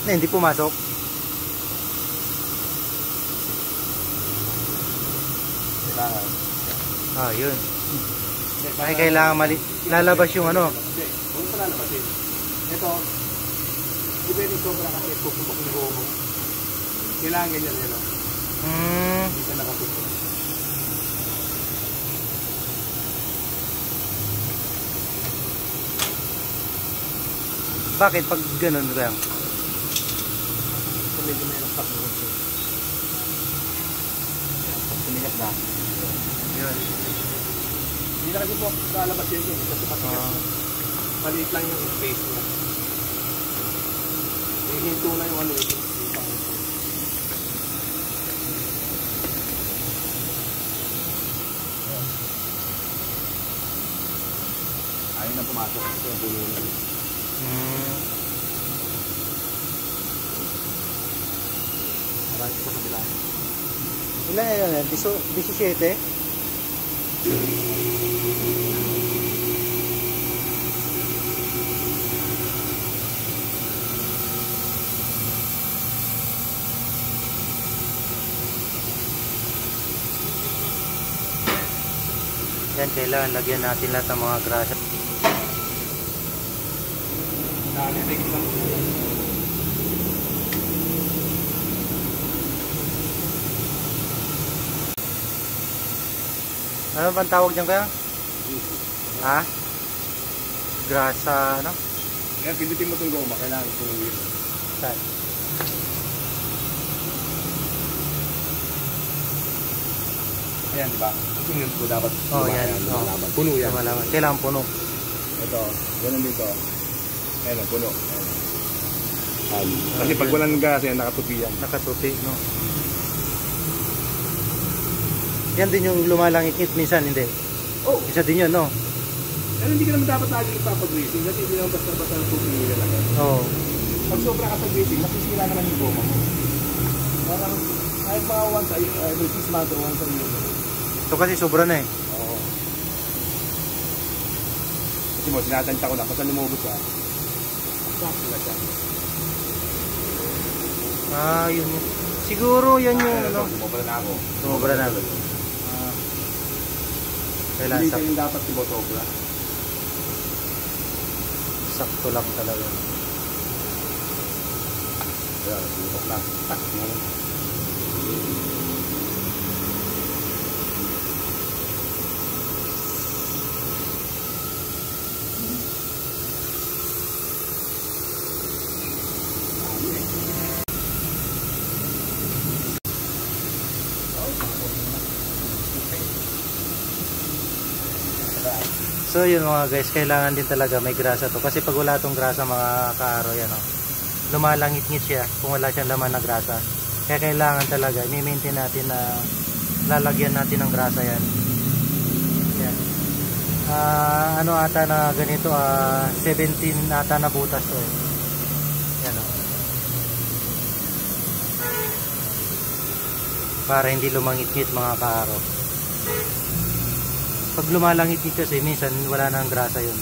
Na, hindi pumasok. Kailangan. Ah, yun. Ay, kailangan lalabas yung ano. Hindi, huwag pa lalabas eh. Ito, di pwede sobra kasi puputok ni Gomo. Kailangan ganyan yun. Hindi ka nakatutok. Bakit pag ganun lang? So medyo may nakap mo. Pag tumiyak na. Yun. Hindi na kasi po lalabas yun kasi maliit lang yung space niya. Hihinto na yung ano ito. Ayaw na pumasok kasi yung puno na. Marami sa kabila. Ilan yan? 17? Yan, kailangan lagyan natin lahat ng mga grasa. Nalilig lang. Ano bang tawag dyan kaya? Ha? Grasa, ano? Kaya pindutin mo itong goma, kailangan itong wheel. Saan? Ayan, diba? Tingnan ko dapat. Oh, yan. Lumalaban. Puno yan. Lumalaban. Kailangan puno. Ito, ganun dito. Ayan, puno. Kasi pag walang gas, yan, nakatupi yan. Nakatupi, no? Yan din yung lumalangit minsan, hindi? Oh! Isa din yun, no? Pero hindi ka naman dapat lagi ipapag-greasing kasi hindi naman basta-basta ang tupi nila lang. Oo. Pag sobra ka sa greasing, masisira naman yung goma mo. Parang, kahit mga once a year, every 6 months or once a year. Ito kasi sobra na eh. Oo. Kasi mo, sinatanta ko na, basta lumubos ka. Sakto na siya. Ah, yun. Siguro yan yung ano. Sumobra na ako. Sumobra na. Kailangan Hindi kayo dapat sumobra. Sakto lang talaga. Kaya, sumobra lang. Tak, So yun mga guys, kailangan din talaga may grasa to. Kasi pag wala tong grasa mga kaaro, yan o. Lumalangit-ngit siya kung wala siyang laman na grasa. Kaya kailangan talaga, i-maintain natin na lalagyan natin ng grasa yan. Yan. Ano ata na ganito, 17 ata na butas to eh. Yan o. Para hindi lumangit-ngit mga kaaro. Pag lumalangit kasi minsan wala nang grasa yun.